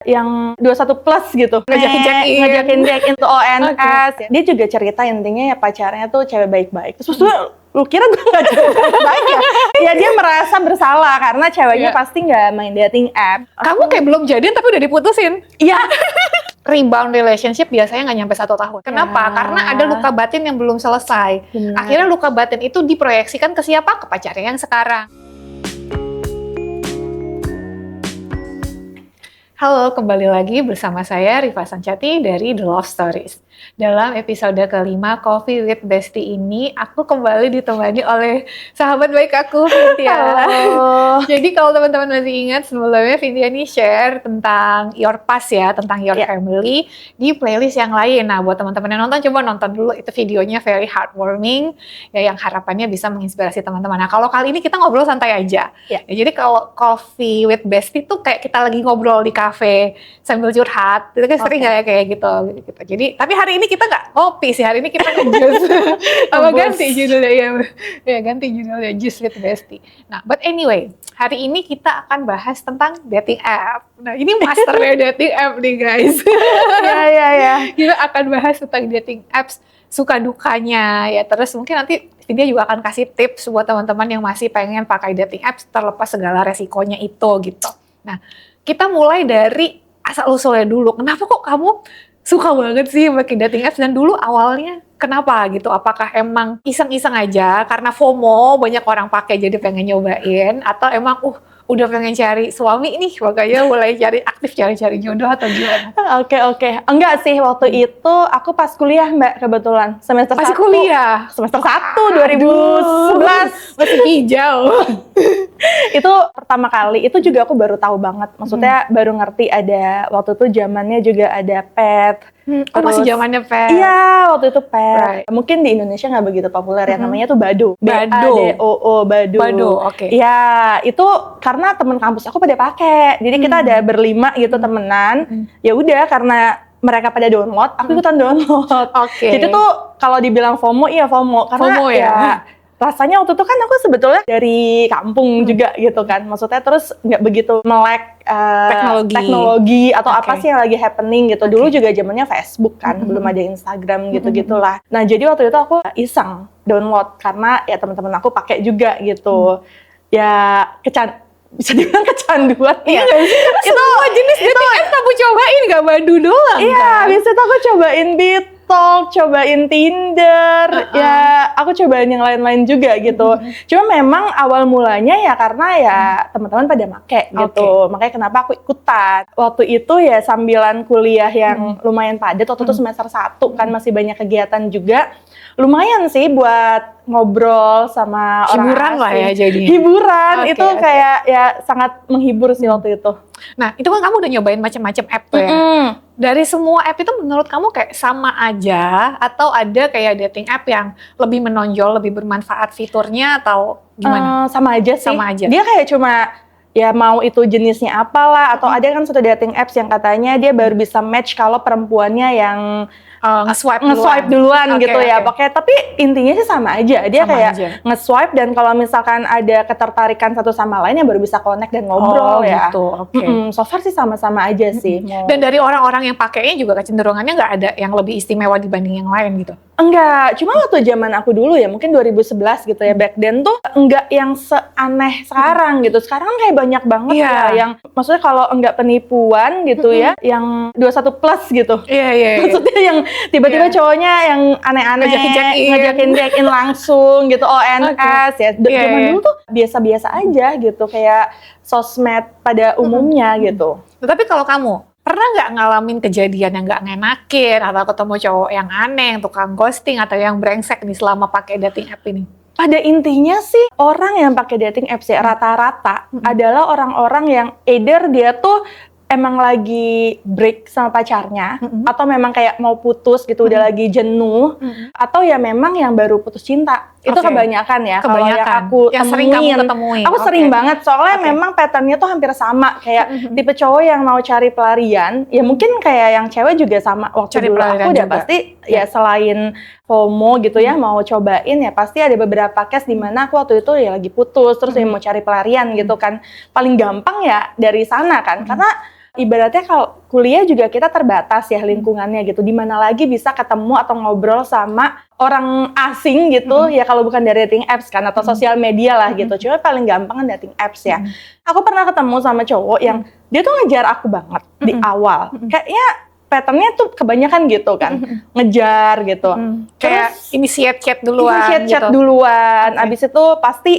yang 21 plus gitu, ngajakin check in tuh ONS. Okay. Dia juga cerita intinya ya pacarnya tuh cewek baik-baik. Terus lu kira gue gak cewek baik ya? Ya dia merasa bersalah karena ceweknya pasti gak main dating app. Kamu kayak belum jadian tapi udah diputusin? Iya. Rebound relationship biasanya nggak nyampe 1 tahun. Kenapa? Karena ada luka batin yang belum selesai. Benar. Akhirnya luka batin itu diproyeksikan ke siapa? Ke pacarnya yang sekarang. Halo, kembali lagi bersama saya Rifa Sancati dari The Love Stories. Dalam episode kelima Coffee with Bestie ini, aku kembali ditemani oleh sahabat baik aku, Vintia. Jadi kalau teman-teman masih ingat, sebelumnya Vintia ini share tentang your past ya, tentang your family di playlist yang lain. Nah, buat teman-teman yang nonton, coba nonton dulu, itu videonya very heartwarming, ya yang harapannya bisa menginspirasi teman-teman. Nah, kalau kali ini kita ngobrol santai aja. Ya, jadi kalau Coffee with Bestie tuh kayak kita lagi ngobrol di kafe sambil curhat, itu kan sering nggak ya kayak gitu. Jadi, tapi hari ini kita nggak ngopi sih, hari ini kita nge-juice. Apa ganti judulnya ya ganti judulnya Juice with Bestie. Nah, but anyway, hari ini kita akan bahas tentang dating app. Nah, ini masternya dating app nih guys. Ya. Kita akan bahas tentang dating apps, suka dukanya ya. Terus mungkin nanti dia juga akan kasih tips buat teman-teman yang masih pengen pakai dating apps terlepas segala resikonya itu gitu. Nah, kita mulai dari asal-usulnya dulu. Kenapa kok kamu suka banget sih pakai dating apps, dan dulu awalnya kenapa gitu? Apakah emang iseng-iseng aja karena FOMO banyak orang pakai jadi pengen nyobain, atau emang udah pengen cari suami nih makanya mulai cari jodoh atau gimana? Oke. Enggak sih, waktu itu aku pas kuliah Mbak, kebetulan semester 1. Kuliah? Semester 1 2011. Masih hijau. Itu pertama kali, itu juga aku baru tahu banget. Maksudnya baru ngerti ada, waktu itu zamannya juga ada pet. Masih zamannya pet? Iya, waktu itu pet. Right. Mungkin di Indonesia nggak begitu populer ya, namanya tuh Badoo. Badoo. Badoo, oke. Ya, itu karena temen kampus aku pada pakai. Jadi kita ada berlima gitu temenan. Ya udah, karena mereka pada download, aku ikutan download. Oke. Jadi tuh kalau dibilang FOMO, iya FOMO. Karena FOMO ya? Rasanya waktu itu kan aku sebetulnya dari kampung juga gitu kan. Maksudnya terus nggak begitu melek teknologi atau apa sih yang lagi happening gitu. Dulu juga zamannya Facebook kan, belum ada Instagram gitu-gitulah. Nah, jadi waktu itu aku iseng download karena ya teman-teman aku pakai juga gitu. Ya bisa dibilang kecanduan ya. Itu semua jenis dating apps kamu cobain, gak Badoo doang kan? Iya, habis itu aku cobain Talk, cobain Tinder, ya aku cobain yang lain-lain juga gitu. Cuma memang awal mulanya ya karena ya teman-teman pada make gitu. Makanya kenapa aku ikutan. Waktu itu ya sambilan kuliah yang lumayan padat, waktu itu semester 1 kan masih banyak kegiatan juga. Lumayan sih buat ngobrol sama orang hiburan lah ya jadinya. Hiburan itu kayak ya sangat menghibur sih waktu itu. Nah, itu kan kamu udah nyobain macam-macam app tuh ya. Dari semua app itu menurut kamu kayak sama aja, atau ada kayak dating app yang lebih menonjol, lebih bermanfaat fiturnya, atau gimana? Sama aja sih. Sama aja. Dia kayak cuma ya mau itu jenisnya apalah, atau ada kan satu dating apps yang katanya dia baru bisa match kalau perempuannya yang nge-swipe duluan gitu ya. Pakai, tapi intinya sih sama aja. Dia sama kayak nge-swipe, dan kalau misalkan ada ketertarikan satu sama lain ya baru bisa connect dan ngobrol ya. Gitu. So far sih sama-sama aja sih. Dan dari orang-orang yang pakainya juga kecenderungannya nggak ada yang lebih istimewa dibanding yang lain gitu? Enggak, cuma waktu zaman aku dulu ya, mungkin 2011 gitu ya, back then tuh enggak yang seaneh sekarang gitu. Sekarang kayak banyak banget ya yang, maksudnya kalau enggak penipuan gitu ya, yang 21 plus gitu. Iya. Maksudnya yang tiba-tiba cowoknya yang aneh-aneh, ngajakin check-in langsung gitu, ONS ya. Zaman dulu tuh biasa-biasa aja gitu, kayak sosmed pada umumnya gitu. Tapi kalau kamu, pernah nggak ngalamin kejadian yang nggak ngenakin, atau ketemu cowok yang aneh, yang tukang ghosting, atau yang brengsek nih selama pakai dating app ini? Pada intinya sih orang yang pakai dating apps ya rata-rata adalah orang-orang yang either dia tuh emang lagi break sama pacarnya, atau memang kayak mau putus gitu, udah lagi jenuh, atau ya memang yang baru putus cinta. Itu kebanyakan ya. Kalau yang aku sering kamu ketemuin. Aku sering banget, soalnya memang patternnya tuh hampir sama. Kayak tipe cowok yang mau cari pelarian, ya mungkin kayak yang cewek juga sama. Waktu dulu aku udah pasti ya selain FOMO gitu ya, mau cobain ya pasti ada beberapa case di mana aku waktu itu ya lagi putus, terus ya mau cari pelarian gitu kan. Paling gampang ya dari sana kan, karena ibaratnya kalau kuliah juga kita terbatas ya lingkungannya gitu. Di mana lagi bisa ketemu atau ngobrol sama orang asing gitu, ya kalau bukan dari dating apps kan atau sosial media lah gitu. Cuma paling gampang kan dating apps ya. Aku pernah ketemu sama cowok yang dia tuh ngejar aku banget di awal. Kayaknya patternnya tuh kebanyakan gitu kan, ngejar gitu. Kayak initiate chat duluan. Initiate chat gitu. duluan. Abis itu pasti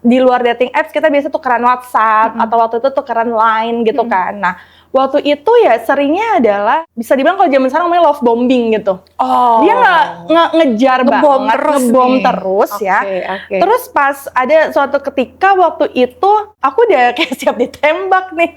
di luar dating apps kita biasa tukeran WhatsApp atau waktu itu tukeran Line gitu kan. Nah, waktu itu ya seringnya adalah bisa dibilang kalau zaman sekarang namanya love bombing gitu. Oh. Dia ngejar Ngebom banget, terus ngebom nih. terus ya. Oke. Terus pas ada suatu ketika waktu itu aku udah kayak siap ditembak nih.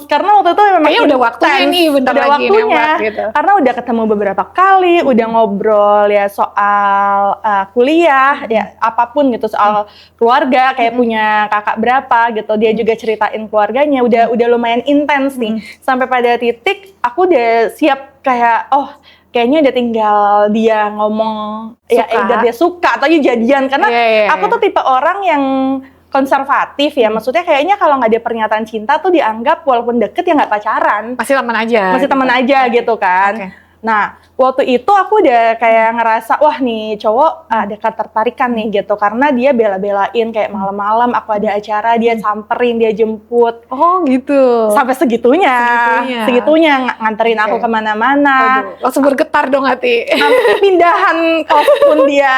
Karena waktu itu memang Kayaknya udah waktunya intens. nih, bentar udah lagi waktunya. nembak gitu. Karena udah ketemu beberapa kali, udah ngobrol ya soal kuliah, ya apapun gitu, soal keluarga, kayak punya kakak berapa gitu. Dia juga ceritain keluarganya, udah lumayan intens nih. Sampai pada titik aku udah siap kayak kayaknya udah tinggal dia ngomong ya either dia suka atau dia jadian, karena aku tuh tipe orang yang konservatif ya, maksudnya kayaknya kalau nggak ada pernyataan cinta tuh dianggap walaupun deket ya nggak pacaran, Masih teman aja. masih teman aja gitu kan. Nah, waktu itu aku udah kayak ngerasa, wah nih cowok ada ketertarikan nih gitu, karena dia bela-belain kayak malam-malam aku ada acara, dia samperin, dia jemput. Oh gitu. Sampai segitunya nganterin aku kemana-mana. Langsung bergetar dong hati. Pindahan kos pun dia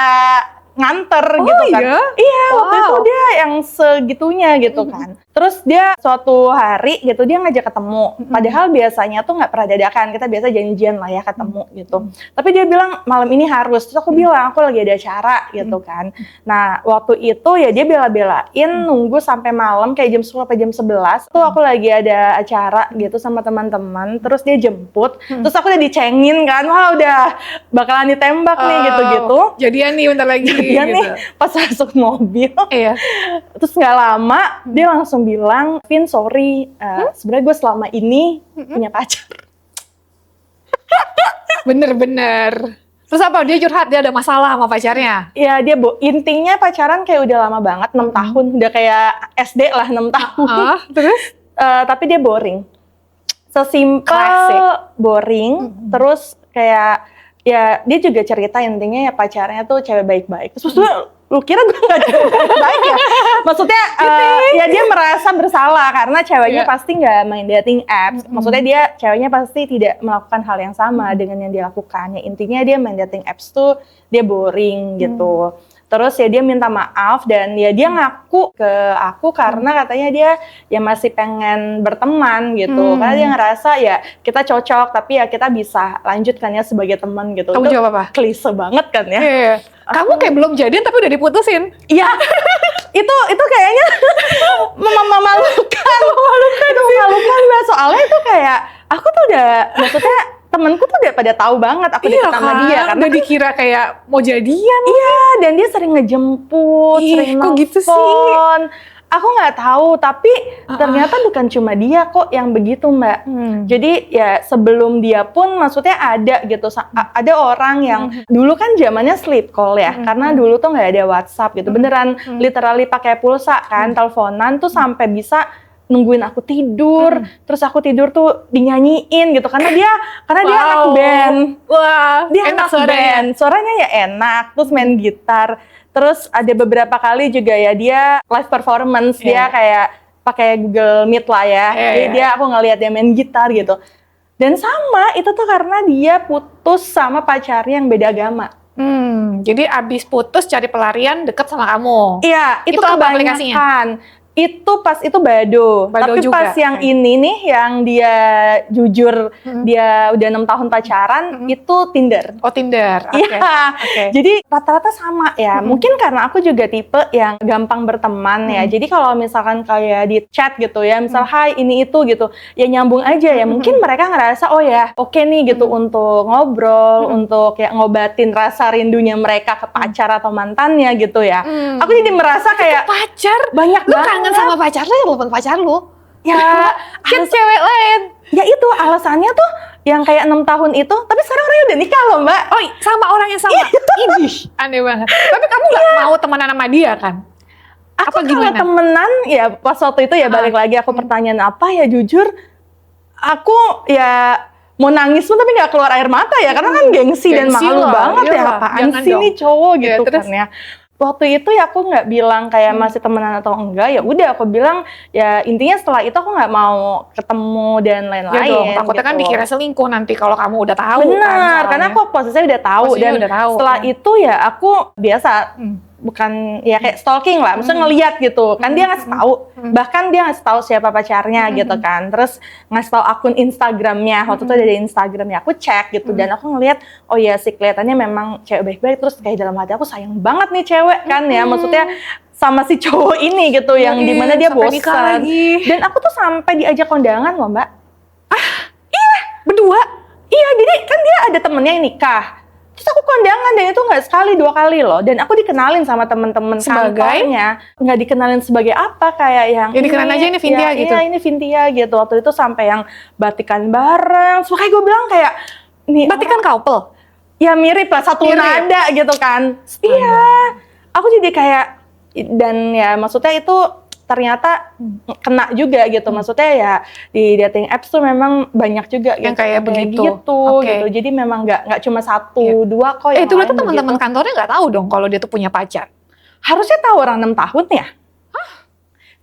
nganter gitu kan. Iya, waktu itu dia yang segitunya gitu kan. Terus dia suatu hari gitu dia ngajak ketemu. Padahal biasanya tuh nggak pernah dadakan. Kita biasa janjian lah ya ketemu gitu. Tapi dia bilang malam ini harus. Terus aku bilang aku lagi ada acara gitu kan. Nah, waktu itu ya dia bela-belain nunggu sampai malam kayak jam 10 sampai jam 11. Tuh aku lagi ada acara gitu sama teman-teman. Terus dia jemput. Terus aku udah dicengin kan. Wah, udah bakalan ditembak nih gitu-gitu. Jadian nih bentar lagi. Dia nih pas masuk mobil, terus nggak lama dia langsung bilang, Vin sorry, sebenarnya gue selama ini punya pacar. Bener-bener. Terus apa? Dia curhat, dia ada masalah sama pacarnya? Ya dia intinya pacaran kayak udah lama banget, 6 tahun, udah kayak SD lah 6 tahun. Terus? Tapi dia boring. Sesimpel boring, terus kayak ya dia juga cerita intinya ya pacarnya tuh cewek baik-baik. Terus maksudnya lu kira gue gak cewek baik ya? Maksudnya ya dia merasa bersalah karena ceweknya pasti gak main dating apps. Maksudnya dia ceweknya pasti tidak melakukan hal yang sama dengan yang dia lakukan. Ya intinya dia main dating apps tuh dia boring gitu. Terus ya dia minta maaf dan ya dia ngaku ke aku karena katanya dia ya masih pengen berteman gitu. Karena dia ngerasa ya kita cocok tapi ya kita bisa lanjutkan ya sebagai teman gitu. Kamu jawab apa? Klise banget kan ya. Kamu kayak belum jadian tapi udah diputusin. Iya. itu kayaknya memalukan. Itu memalukan Mbak. Soalnya itu kayak aku tuh udah maksudnya temenku tuh udah pada tahu banget aku deket sama dia karena udah dikira kayak mau jadian. Iya, dan dia sering ngejemput, sering kok nelfon. gitu sih? Aku nggak tahu, tapi ternyata bukan cuma dia kok yang begitu Mbak. Jadi ya sebelum dia pun maksudnya ada gitu, ada orang yang dulu kan zamannya sleep call ya, karena dulu tuh nggak ada WhatsApp gitu, beneran literally pakai pulsa kan, teleponan tuh sampai bisa nungguin aku tidur, terus aku tidur tuh dinyanyiin gitu karena dia anak band. Wah, dia anak band, suaranya ya enak, terus main gitar. Terus ada beberapa kali juga ya dia live performance, dia kayak pakai Google Meet lah ya. Jadi aku ngeliat dia main gitar gitu. Dan sama itu tuh karena dia putus sama pacarnya yang beda agama. Jadi abis putus cari pelarian deket sama kamu. Iya, itu apa aplikasinya? Itu pas itu Bado tapi juga. Pas yang ini nih yang dia jujur dia udah 6 tahun pacaran itu Tinder. Oh Tinder, iya. Jadi rata-rata sama ya, mungkin karena aku juga tipe yang gampang berteman ya, jadi kalau misalkan kayak di chat gitu ya, misal hai ini itu gitu, ya nyambung aja ya, mungkin mereka ngerasa oh ya oke nih gitu untuk ngobrol, untuk ya ngobatin rasa rindunya mereka ke pacar atau mantannya gitu ya. Aku jadi merasa kayak pacar banyak banget sama pacar lu, telepon pacar lu. Ya, kan cewek lain. Ya itu alasannya tuh yang kayak 6 tahun itu, tapi sekarang orangnya udah nikah loh Mbak. Oh sama orang yang sama? Idih, aneh banget. Tapi kamu gak mau temenan sama dia kan? Aku kalau temenan, ya pas waktu itu ya balik lagi aku pertanyaan apa ya jujur, aku ya mau nangis pun tapi nggak keluar air mata ya, karena kan gengsi dan malu lah, banget ya, iyalah, apaan jangan sih dong. nih cowok gitu terus? kan ya. Waktu itu ya aku nggak bilang kayak masih temenan atau enggak, ya udah aku bilang ya intinya setelah itu aku nggak mau ketemu dan Ya lain-lain. dong, takutnya kan gitu. dikira selingkuh nanti kalau kamu udah tahu kan. Benar, soalnya. karena aku posisinya udah tahu Posisinya dan udah tahu, setelah ya. itu ya aku biasa bukan ya kayak stalking lah, maksudnya ngeliat gitu kan, dia ngasih tahu, bahkan dia ngasih tahu siapa pacarnya gitu kan, terus ngasih tahu akun Instagramnya, waktu itu ada Instagramnya, aku cek gitu dan aku ngeliat oh ya sih kelihatannya memang cewek baik-baik, terus kayak dalam hati aku sayang banget nih cewek kan ya, maksudnya sama si cowok ini gitu yang dimana dia sampai nikah bosan lagi. dan aku tuh sampai diajak kondangan loh Mbak. Berdua? Iya, jadi kan dia ada temennya yang nikah. Terus aku kondangan dan itu nggak sekali 2 kali loh. Dan aku dikenalin sama temen-temen Sebagai? kantornya. Nggak dikenalin sebagai apa, kayak yang Ya dikenalin aja ini Vintia gitu. Iya, ini Vintia gitu. Waktu itu sampai yang batikan bareng. Terus makanya gue bilang kayak, nih Berarti kan couple? ya mirip lah, satu Mirip. nada gitu kan. Iya, aku jadi kayak, dan ya maksudnya itu ternyata kena juga gitu, maksudnya ya di dating apps tuh memang banyak juga Yang gitu, kayak begitu. Oke. gitu. Jadi memang nggak cuma satu Iya. dua kok yang Itu berarti lain teman-teman begitu. kantornya nggak tahu dong kalau dia tuh punya pacar? Harusnya tahu orang 6 tahun ya.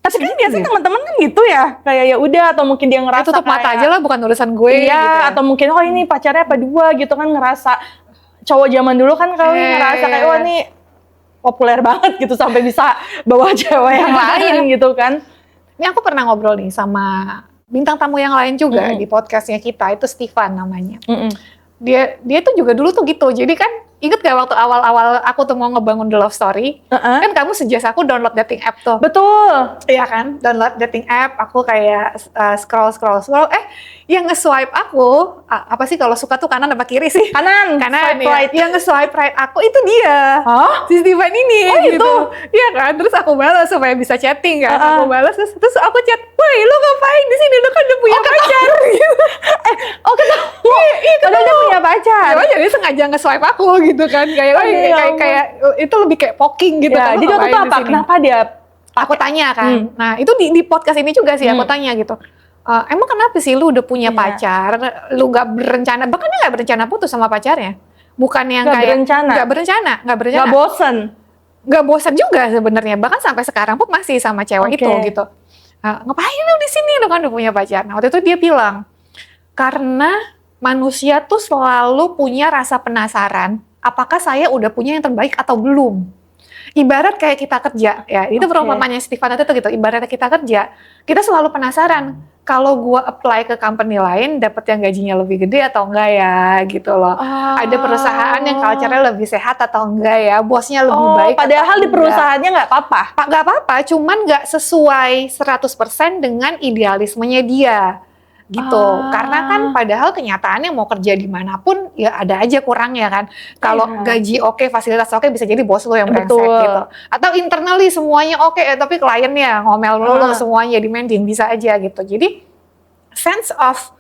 Tapi kan biasanya teman-teman kan gitu ya, kayak ya udah, atau mungkin dia ngerasa Tutup mata kayak, aja lah, bukan urusan gue. iya, gitu ya. atau mungkin oh ini pacarnya apa dua gitu kan, ngerasa cowok zaman dulu kan kali ngerasa kayak wah nih populer banget gitu sampai bisa bawa cewek yang lain gitu kan. Ini aku pernah ngobrol nih sama bintang tamu yang lain juga di podcastnya kita, itu Stefan namanya. Dia tuh juga dulu tuh gitu. Jadi kan inget gak waktu awal-awal aku tuh mau ngebangun The Love Story, kan kamu suggest aku download dating app tuh. Betul. Iya kan, download dating app, aku kayak scroll, yang nge-swipe aku, apa sih kalau suka tuh kanan apa kiri sih? Kanan Kanan swipe ya. right. Yang nge-swipe right aku itu dia. Hah? Si Steven ini Oh, gitu. itu? Iya kan, terus aku balas supaya bisa chatting kan. Aku balas terus aku chat, "Woi, lu ngapain di sini? Lu kan udah punya pacar." gitu. Oh ketemu. Padahal dia punya pacar. Ya, jadi sengaja nge-swipe aku gitu kan. Kayak Oh, ya ampun. kayak itu lebih kayak poking gitu Ya, kan. jadi waktu itu apa? Kenapa dia? Aku tanya kan. Nah, itu di podcast ini juga sih aku tanya gitu. Emang kenapa sih lu udah punya pacar, lu gak berencana, bahkan dia gak berencana putus sama pacarnya. Bukan yang Nggak kayak berencana. Gak berencana. Gak bosen. Gak bosan juga sebenarnya. Bahkan sampai sekarang pun masih sama cewek itu gitu. Ngapain lu di sini, lu kan udah punya pacar. Nah, waktu itu dia bilang, karena manusia tuh selalu punya rasa penasaran, apakah saya udah punya yang terbaik atau belum. Ibarat kayak kita kerja, ya itu perumpamannya Stefan itu gitu. Ibaratnya kita kerja, kita selalu penasaran kalau gua apply ke company lain dapat yang gajinya lebih gede atau enggak ya gitu loh. Ada perusahaan yang culture-nya lebih sehat atau enggak ya, bosnya lebih baik. Padahal atau di perusahaannya nggak apa-apa. nggak apa-apa, cuman nggak sesuai 100% dengan idealismenya dia. Gitu, karena kan padahal kenyataannya mau kerja dimanapun ya ada aja kurangnya kan. Kalau gaji oke, fasilitas oke, bisa jadi bos lo yang brengsek gitu. Atau internally semuanya oke, tapi kliennya ngomel mulu semuanya demanding, bisa aja gitu. Jadi sense of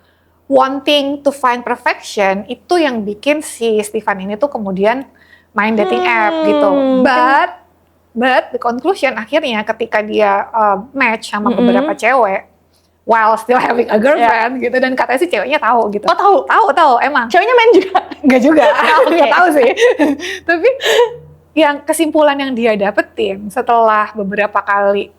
wanting to find perfection itu yang bikin si Stefan ini tuh kemudian main dating app gitu. But the conclusion akhirnya ketika dia match sama beberapa cewek while still having a girlfriend gitu, dan katanya sih ceweknya tahu gitu. Oh tahu Emang. Ceweknya main juga? Enggak juga, nggak tahu sih. Tapi yang kesimpulan yang dia dapetin setelah beberapa kali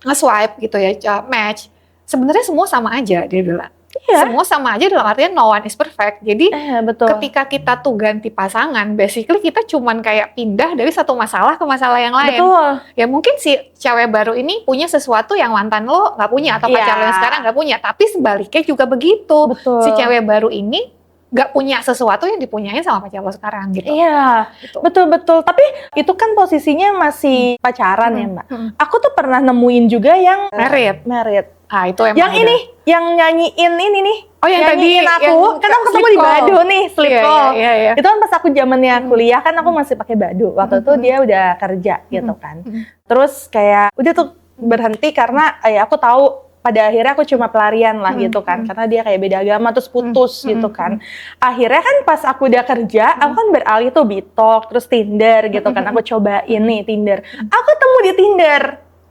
nge-swipe gitu ya, match, sebenarnya semua sama aja dia bilang. Iya. Semua sama aja dalam artian no one is perfect. Jadi betul. ketika kita tuh ganti pasangan, basically kita cuman kayak pindah dari satu masalah ke masalah yang lain. Betul. Ya mungkin si cewek baru ini punya sesuatu yang mantan lo nggak punya, atau pacar lo yang sekarang nggak punya. Tapi sebaliknya juga begitu. Betul. Si cewek baru ini nggak punya sesuatu yang dipunyain sama pacar lo sekarang gitu. Iya, Gitu. betul. Tapi itu kan posisinya masih pacaran ya Mbak. Aku tuh pernah nemuin juga yang married. Ah, itu emang Yang ini, yang nyanyiin ini nih. Oh, yang nyanyiin tadi, aku, yang kan aku ketemu sleep di call. Badu nih, sleep Iya, call. iya. Itu kan pas aku zamannya kuliah kan aku masih pakai Badu. Waktu itu dia udah kerja gitu kan. Terus kayak udah tuh berhenti karena ya aku tahu pada akhirnya aku cuma pelarian lah gitu kan. Karena dia kayak beda agama terus putus gitu kan. Akhirnya kan pas aku udah kerja, aku kan beralih tuh Bitok, terus Tinder gitu kan. Aku cobain nih Tinder. Aku ketemu di Tinder.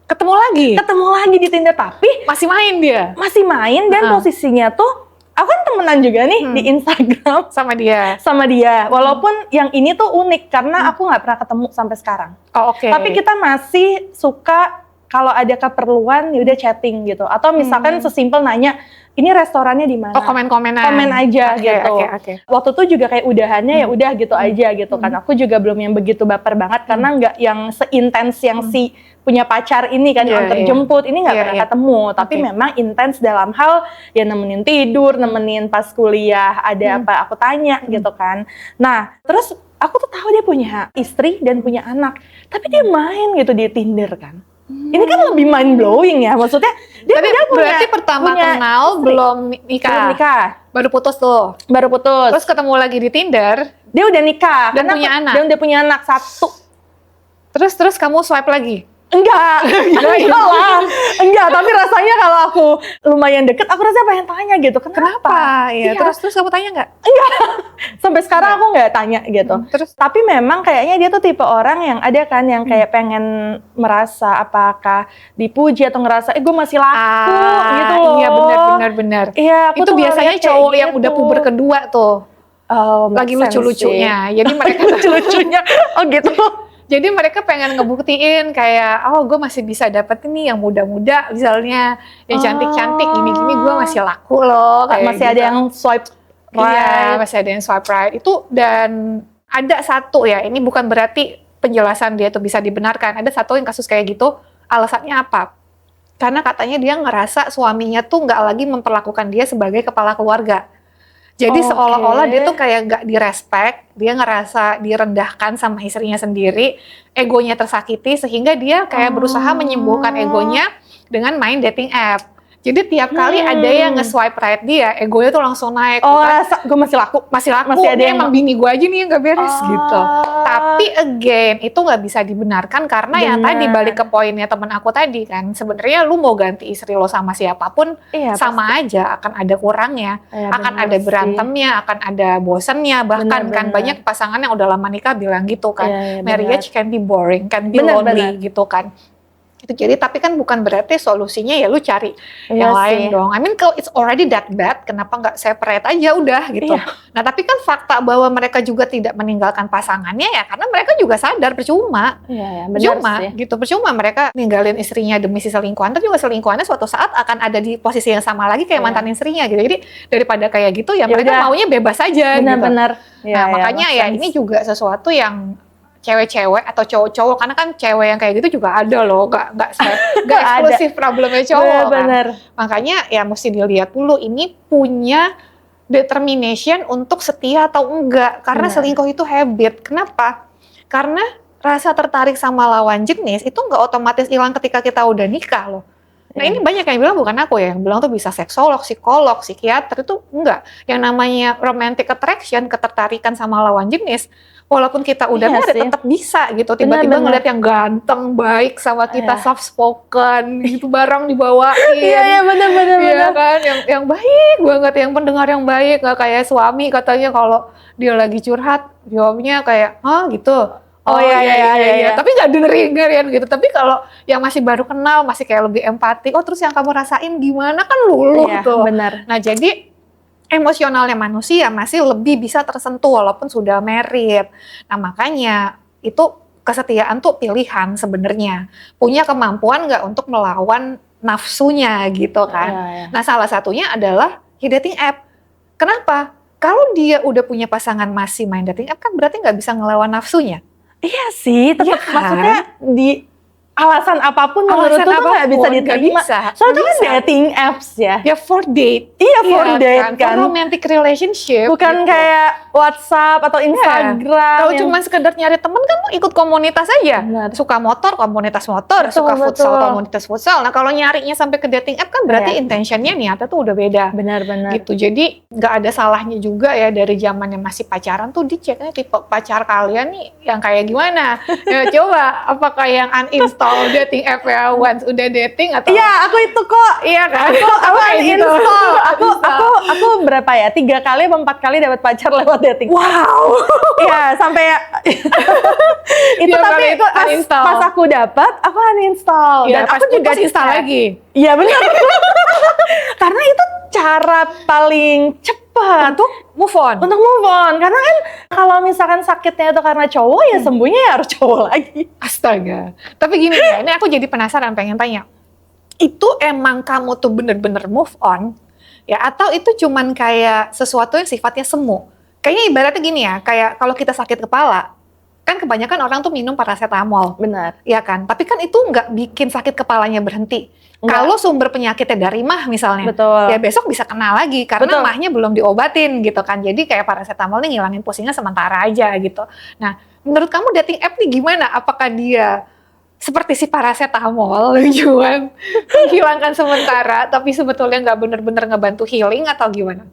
Ketemu lagi Ketemu lagi di Tinder, tapi masih main dia. masih main dan posisinya tuh aku kan temenan juga nih di Instagram Sama dia. sama dia. Walaupun yang ini tuh unik karena aku nggak pernah ketemu sampai sekarang. Oh, oke. Tapi kita masih suka kalau ada keperluan ya udah chatting gitu. Atau misalkan sesimpel nanya, ini restorannya di mana? Oh, komen-komenan. Komen aja Oke, gitu. oke. Waktu itu juga kayak udahannya ya udah gitu aja gitu kan. Aku juga belum yang begitu baper banget karena nggak yang seintens yang si punya pacar ini kan, Iya, antar iya. jemput ini nggak Iya, pernah iya. ketemu. Tapi Oke. memang intens dalam hal ya nemenin tidur, nemenin pas kuliah ada apa aku tanya gitu kan. Nah terus aku tuh tahu dia punya istri dan punya anak, tapi dia main gitu di Tinder kan. Ini kan lebih mind blowing ya, maksudnya dia Tapi punya berarti pertama punya kenal istri. belum nikah. Belum nikah, Baru putus tuh. baru putus. Terus ketemu lagi di Tinder. Dia udah nikah Dan karena punya anak? Dan udah punya anak satu. Terus kamu swipe lagi. Enggak, enggak lah. Enggak, tapi rasanya kalau aku lumayan deket, aku rasanya pengen tanya gitu. Kenapa? Iya. Terus kamu tanya nggak? Sampai sekarang aku nggak tanya gitu. Terus Tapi memang kayaknya dia tuh tipe orang yang ada kan yang kayak pengen merasa apakah dipuji atau ngerasa gue masih laku gitu loh. Iya benar. Iya, aku Itu tuh biasanya ngeliat kayak cowok yang gitu. udah puber kedua tuh. Oh, Lagi make sense lucu-lucunya. Jadi mereka sih. Lucu-lucunya. Oh gitu. Jadi mereka pengen ngebuktiin kayak, oh gue masih bisa dapet ini yang muda-muda misalnya, yang cantik-cantik, gini-gini gue masih laku loh. Kayak Masih ada gitu. yang swipe Iya, right. masih ada yang swipe right. Itu dan ada satu ya, ini bukan berarti penjelasan dia itu bisa dibenarkan. Ada satu yang kasus kayak gitu, alasannya apa? Karena katanya dia ngerasa suaminya tuh nggak lagi memperlakukan dia sebagai kepala keluarga. Jadi Oke. seolah-olah dia tuh kayak nggak direspek, dia ngerasa direndahkan sama istrinya sendiri, egonya tersakiti, sehingga dia kayak berusaha menyembuhkan egonya dengan main dating app. Jadi tiap kali ada yang nge-swipe right dia, egonya tuh langsung naik. Oh, Bukan, rasa gue masih laku. masih laku, masih ada ini yang- emang bini gue aja nih yang gak beres Oh. gitu. Tapi again, itu nggak bisa dibenarkan karena yang Benar. tadi balik ke poinnya temen aku tadi kan, sebenarnya lu mau ganti istri lo sama siapapun, Iya, sama aja akan ada kurangnya, Iya, akan benar ada sih. berantemnya, akan ada bosennya, bahkan kan Benar. banyak pasangan yang udah lama nikah bilang gitu kan, Iya, iya, marriage can be boring, can be Benar, lonely gitu kan. Itu jadi tapi kan bukan berarti solusinya ya lu cari Iya yang lain sih. dong. I mean kalau it's already that bad, kenapa nggak separate aja udah gitu. Iya. Nah tapi kan fakta bahwa mereka juga tidak meninggalkan pasangannya ya karena mereka juga sadar percuma. Iya, ya, benar Percuma sih. gitu, percuma mereka ninggalin istrinya demi si selingkuhan, tapi juga selingkuhannya suatu saat akan ada di posisi yang sama lagi kayak Iya. mantan istrinya gitu. Jadi daripada kayak gitu ya, Ya mereka udah. maunya bebas aja gitu. Benar-benar. Nah makanya ya ini juga sesuatu yang cewek-cewek atau cowok-cowok, karena kan cewek yang kayak gitu juga ada loh, nggak Ada. eksklusif problemnya cowok kan. Benar. Makanya ya mesti dilihat dulu ini punya determination untuk setia atau enggak, karena Benar. selingkuh itu habit. Kenapa? Karena rasa tertarik sama lawan jenis itu nggak otomatis hilang ketika kita udah nikah loh. Nah Iya. ini banyak yang bilang, bukan aku ya, yang bilang tuh bisa seksolog, psikolog, psikiater, itu enggak. Yang namanya romantic attraction, ketertarikan sama lawan jenis, walaupun kita udah Iya married sih. tetap bisa gitu. Tiba-tiba Benar-benar. ngeliat yang ganteng, baik sama kita, Iya. soft spoken, gitu barang dibawain. Iya, iya, benar-benar. Iya kan, yang baik banget, yang pendengar yang baik, nggak kayak suami katanya kalau dia lagi curhat, jawabnya kayak, hah gitu. Oh, iya. Tapi nggak dengerin gitu. Tapi kalau yang masih baru kenal, masih kayak lebih empati, oh terus yang kamu rasain gimana, kan luluh Iya, tuh. benar. Nah jadi emosionalnya manusia masih lebih bisa tersentuh walaupun sudah married. Nah makanya itu kesetiaan tuh pilihan sebenarnya. Punya kemampuan nggak untuk melawan nafsunya gitu kan. Iya, iya. Nah salah satunya adalah dating app. Kenapa? Kalau dia udah punya pasangan masih main dating app kan berarti nggak bisa ngelawan nafsunya. Iya sih, tetap Iya kan? maksudnya di alasan apapun menurut Alasan tuh nggak bisa apapun, nggak diterima. bisa, Soalnya nggak itu kan bisa. dating apps ya. Ya for date. Iya, for Iya date kan. For romantic relationship. Bukan gitu. kayak WhatsApp atau Instagram. Kalau yang- cuma sekedar nyari temen kan lu ikut komunitas aja. Benar. Suka motor, komunitas motor. Betul, Suka futsal, betul. komunitas futsal. Nah kalau nyarinya sampai ke dating app kan berarti Iya. intentionnya, niatnya tuh udah beda. Benar-benar. Gitu. Jadi nggak ada salahnya juga ya dari zaman yang masih pacaran tuh diceknya tipe pacar kalian nih yang kayak gimana. Ya, coba apakah yang uninstall dating app ya once udah dating atau Iya, aku itu kok. iya kan? Aku Kayak gitu. uninstall. Aku Uninstall. berapa ya? 3 kali atau 4 kali dapat pacar lewat dating. Wow. Iya, sampai itu Tiap tapi kali itu pas, uninstall. pas aku dapat, aku uninstall. Ya, Dan pas aku juga putus install cek. lagi. Iya benar. Karena itu cara paling cepat Untuk move on. untuk move on. Karena kan kalau misalkan sakitnya itu karena cowok, ya sembuhnya ya harus cowok lagi. Astaga. Tapi gini ya, ini aku jadi penasaran pengen tanya. Itu emang kamu tuh bener-bener move on? Ya, atau itu cuman kayak sesuatu yang sifatnya semu? Kayaknya ibaratnya gini ya, kayak kalau kita sakit kepala, kan kebanyakan orang tuh minum paracetamol. Benar. Ya kan? Tapi kan itu nggak bikin sakit kepalanya berhenti. Nggak. Kalau sumber penyakitnya dari mah misalnya, Betul. ya besok bisa kena lagi karena Betul. mahnya belum diobatin gitu kan. Jadi kayak paracetamol nih ngilangin pusingnya sementara aja gitu. Nah, menurut kamu dating app nih gimana? Apakah dia seperti si paracetamol yang cuman menghilangkan sementara tapi sebetulnya nggak bener-bener ngebantu healing atau gimana?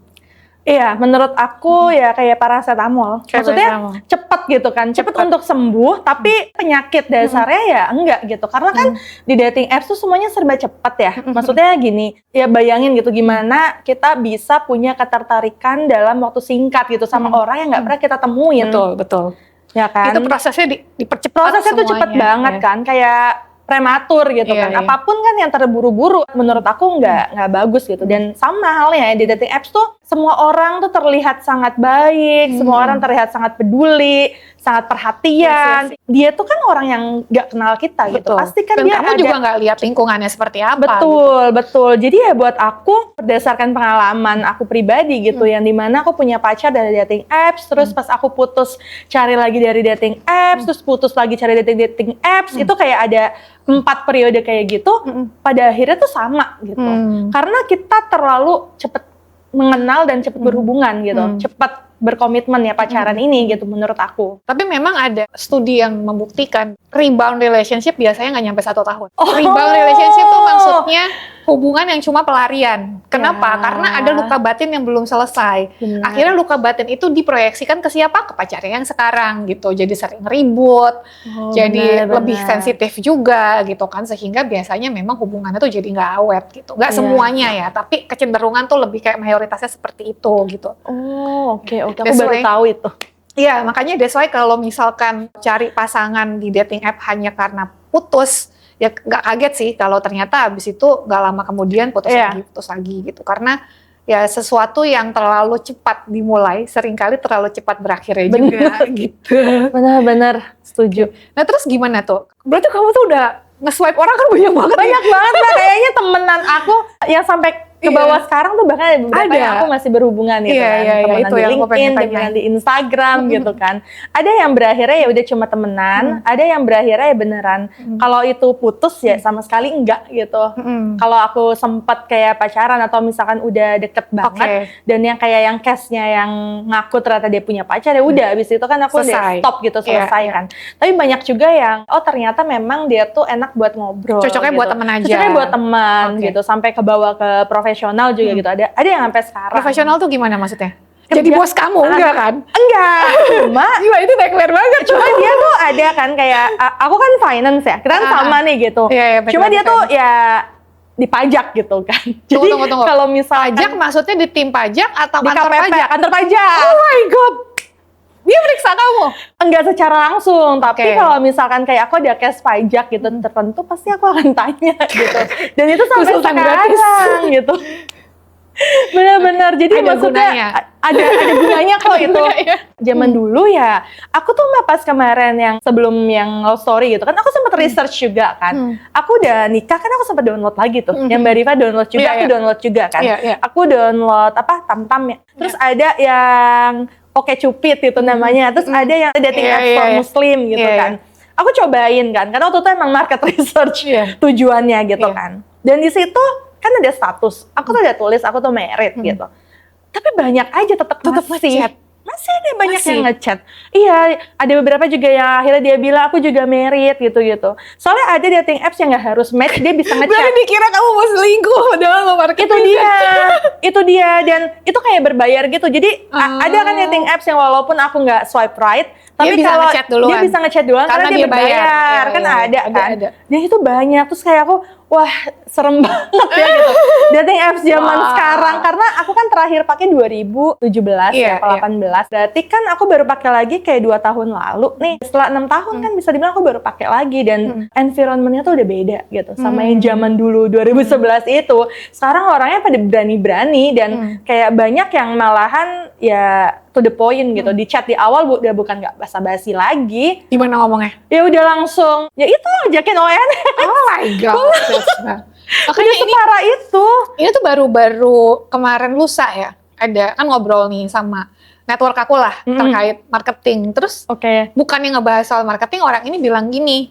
Iya, menurut aku ya kayak paracetamol. Kayak Maksudnya paracetamol. cepet gitu kan, cepet Cepet. untuk sembuh, tapi penyakit dasarnya ya enggak gitu. Karena kan di dating apps tuh semuanya serba cepet ya. Maksudnya gini, ya bayangin gitu gimana kita bisa punya ketertarikan dalam waktu singkat gitu sama orang yang nggak pernah kita temuin. Betul, betul. Ya kan? Itu prosesnya dipercepat Prosesnya tuh cepet semuanya, banget ya. kan, kayak prematur gitu Iya, kan. iya. Apapun kan yang terburu-buru menurut aku nggak bagus gitu. Dan sama halnya di dating apps tuh semua orang tuh terlihat sangat baik, semua orang terlihat sangat peduli, sangat perhatian. Yes, yes. Dia tuh kan orang yang nggak kenal kita gitu. Betul. Pasti kan Dan dia kamu ada. juga nggak lihat lingkungannya seperti apa. gitu. Betul, betul. Jadi ya buat aku berdasarkan pengalaman aku pribadi gitu, yang dimana aku punya pacar dari dating apps, terus pas aku putus cari lagi dari dating apps, terus putus lagi cari dating apps, itu kayak ada 4 periode kayak gitu. Pada akhirnya tuh sama gitu. Karena kita terlalu cepet mengenal dan cepet berhubungan gitu, cepet berkomitmen ya pacaran ini gitu menurut aku. Tapi memang ada studi yang membuktikan rebound relationship biasanya nggak nyampe 1 tahun. Oh. Rebound relationship itu maksudnya hubungan yang cuma pelarian. Kenapa? Ya. Karena ada luka batin yang belum selesai. Benar. Akhirnya luka batin itu diproyeksikan ke siapa? Ke pacarnya yang sekarang gitu. Jadi sering ribut, jadi benar, lebih benar. sensitif juga gitu kan. Sehingga biasanya memang hubungannya tuh jadi nggak awet gitu. Nggak Iya. semuanya ya, tapi kecenderungan tuh lebih kayak mayoritasnya seperti itu gitu. Oh, oke. Aku That's baru why- tahu itu. Iya, makanya that's why kalau misalkan cari pasangan di dating app hanya karena putus, ya nggak kaget sih kalau ternyata habis itu nggak lama kemudian putus Iya. lagi gitu. Karena ya sesuatu yang terlalu cepat dimulai, seringkali terlalu cepat berakhirnya juga gitu. Benar-benar setuju. Nah terus gimana tuh? Berarti kamu tuh udah nge-swipe orang kan banyak banget. Banyak banget lah, kayaknya temenan aku yang sampai ke Iya. bawah sekarang tuh bahkan ada beberapa Ada. yang aku masih berhubungan gitu Iya, kan. iya, iya, Temenan itu di yang aku pengen LinkedIn, tanya. temenan di Instagram gitu kan. Ada yang berakhirnya ya udah cuma temenan, ada yang berakhirnya ya beneran. Kalau itu putus ya sama sekali enggak gitu. Kalau aku sempat kayak pacaran atau misalkan udah deket banget, Oke. dan yang kayak yang case-nya yang ngaku ternyata dia punya pacar, ya udah abis itu kan aku Selesai. udah stop gitu, selesai Iya, iya. kan. Tapi banyak juga yang ternyata memang dia tuh enak buat ngobrol. Cocoknya gitu. buat temen aja. Cocoknya buat teman Oke. gitu, sampai ke bawah ke profesional juga gitu. Ada yang sampai sekarang. Profesional tuh gimana maksudnya? Kerja- Jadi bos kamu enggak kan? Enggak, cuma Gila itu declare banget. cuma dia tuh ada kan kayak aku kan finance ya, kita kan sama nih gitu. Iya, iya, Cuma dia tuh background ya di pajak gitu kan. Jadi tunggu. kalau misalkan Pajak maksudnya di tim pajak atau di kantor KPP, pajak? kantor pajak. Oh my god. Dia meriksa kamu. Enggak secara langsung, tapi Oke. kalau misalkan kayak aku ada case pajak gitu tertentu, pasti aku akan tanya gitu. Dan itu sampai Konsultan sekarang gratis. gitu. Benar-benar. Jadi Ada maksudnya gunanya. ada gunanya kok Ada itu. gunanya. Zaman dulu ya, aku tuh pas kemarin yang sebelum yang love story gitu kan, aku sempat research juga kan. Aku udah nikah kan, aku sempat download lagi tuh. Yang Mbak Rifa download juga, Iya, aku iya. download juga kan. Iya, iya. Aku download Tamtam ya. Terus ada yang Oke Cupid itu namanya. Terus ada yang dating Iya, apps iya, for iya. Muslim gitu Iya, kan. Aku cobain kan, karena waktu itu emang market research Iya. tujuannya gitu Iya. kan. Dan di situ kan ada status, aku tuh udah tulis aku tuh married gitu. Tapi banyak aja tetap masih ngechat. masih ada banyak Masih? yang ngechat. Iya, ada beberapa juga yang akhirnya dia bilang aku juga married gitu-gitu. Soalnya ada dating apps yang nggak harus match, dia bisa Berarti ngechat. dikira kamu mau selingkuh padahal lo market Itu dia, dan itu kayak berbayar gitu. Jadi ada kan Oh. dating apps yang walaupun aku nggak swipe right, Tapi bisa kalau ngechat duluan. dia bisa ngechat duluan karena dia bayar. Kan ada kan. Dan itu banyak. Terus kayak aku, wah serem banget ya gitu. Dating apps zaman sekarang. Karena aku kan terakhir pakai 2017 ya, 18. Berarti kan aku baru pakai lagi kayak 2 tahun lalu nih. Setelah 6 tahun kan bisa dibilang aku baru pakai lagi. Dan environment-nya tuh udah beda gitu. Sama yang zaman dulu 2011 itu. Sekarang orangnya pada berani-berani. Dan kayak banyak yang malahan ya to the point gitu. Di chat di awal udah bukan nggak basa-basi lagi. Gimana ngomongnya? Ya udah langsung, ya itu ajakin ON. Oh my god. Makanya separah itu. Ini tuh baru-baru kemarin lusa ya. Ada kan ngobrol nih sama network aku lah terkait marketing. Terus bukannya ngebahas soal marketing, orang ini bilang gini,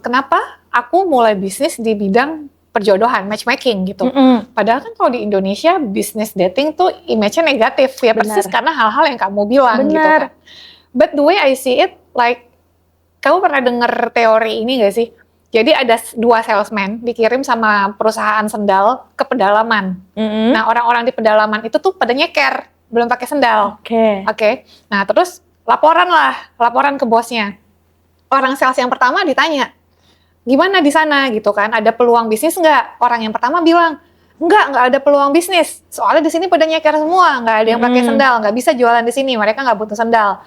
kenapa aku mulai bisnis di bidang perjodohan, matchmaking gitu. Padahal kan kalau di Indonesia bisnis dating tuh image-nya negatif ya, persis karena hal-hal yang kamu bilang gitu kan. But the way I see it, like kamu pernah dengar teori ini gak sih? Jadi ada 2 salesman dikirim sama perusahaan sendal ke pedalaman. Nah orang-orang di pedalaman itu tuh pada nyeker, belum pakai sendal. Oke. Nah terus laporan ke bosnya. Orang sales yang pertama ditanya, gimana di sana gitu kan? Ada peluang bisnis nggak? Orang yang pertama bilang, nggak ada peluang bisnis. Soalnya di sini pada nyeker semua, nggak ada yang pakai sendal, nggak bisa jualan di sini. Mereka nggak butuh sendal.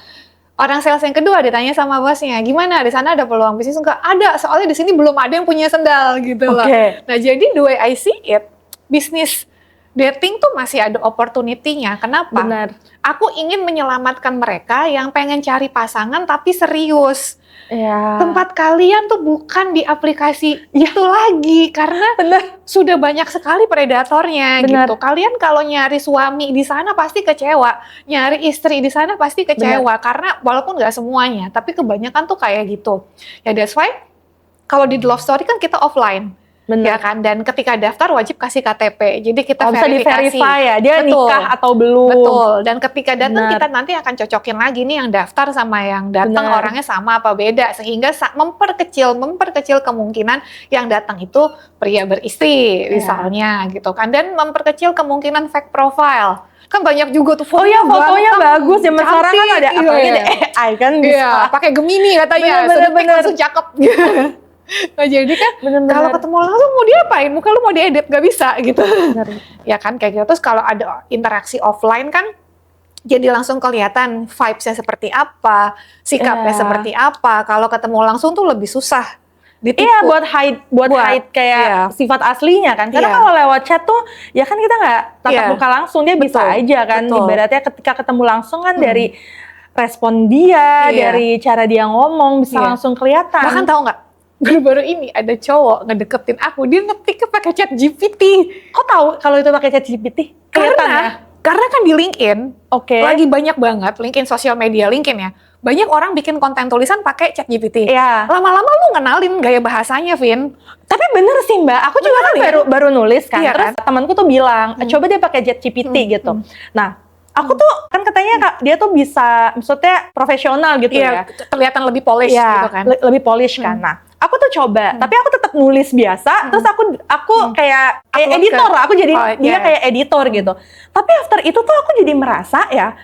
Orang sales yang kedua ditanya sama bosnya, gimana di sana ada peluang bisnis nggak? Ada, soalnya di sini belum ada yang punya sendal gitu loh. Nah jadi the way I see it, bisnis dating tuh masih ada opportunity-nya. Kenapa? Benar. Aku ingin menyelamatkan mereka yang pengen cari pasangan tapi serius. Tempat kalian tuh bukan di aplikasi itu lagi karena sudah banyak sekali predatornya gitu. Kalian kalau nyari suami di sana pasti kecewa, nyari istri di sana pasti kecewa karena walaupun nggak semuanya, tapi kebanyakan tuh kayak gitu. Ya that's why kalau di The Love Story kan kita offline. Ya kan, dan ketika daftar wajib kasih KTP, jadi kita bisa verifikasi di-verify ya, dia nikah atau belum. Betul, dan ketika datang kita nanti akan cocokin lagi nih yang daftar sama yang datang orangnya sama apa beda, sehingga memperkecil kemungkinan yang datang itu pria beristri misalnya gitu kan, dan memperkecil kemungkinan fake profile. Kan banyak juga tuh fotonya bagus. Zaman sekarang kan ada apalagi ada AI kan bisa pakai Gemini katanya, bener. Langsung cakep gitu. Nah jadi kan kalau ketemu langsung mau diapain? Muka lu mau diedit gak bisa gitu. Ya kan kayak gitu. Terus kalau ada interaksi offline kan jadi langsung kelihatan vibes-nya seperti apa, sikapnya seperti apa. Kalau ketemu langsung tuh lebih susah ditipu. Iya, buat hide kayak sifat aslinya kan. Karena kalau lewat chat tuh ya kan kita nggak tatap muka langsung, dia bisa aja kan. Ibaratnya ketika ketemu langsung kan dari respon dia, dari cara dia ngomong bisa langsung kelihatan. Bahkan tahu nggak? Baru-baru ini ada cowok ngedeketin aku, dia ngetiknya pakai chat GPT. Kok tahu kalau itu pakai chat GPT? Karena kan di LinkedIn, lagi banyak banget LinkedIn, sosial media LinkedIn ya. Banyak orang bikin konten tulisan pakai chat GPT. Lama-lama lu ngenalin gaya bahasanya, Vin. Tapi bener sih Mbak, aku juga kan baru nulis kan. Terus temanku tuh bilang, coba dia pakai chat GPT gitu. Nah, aku tuh kan katanya dia tuh bisa, maksudnya profesional gitu ya. Kelihatan lebih polish gitu kan. Lebih polish kan. Nah, aku tuh coba, tapi aku tetap nulis biasa. Terus aku kayak editor lah. Aku jadi dia kayak editor gitu. Tapi after itu tuh aku jadi merasa ya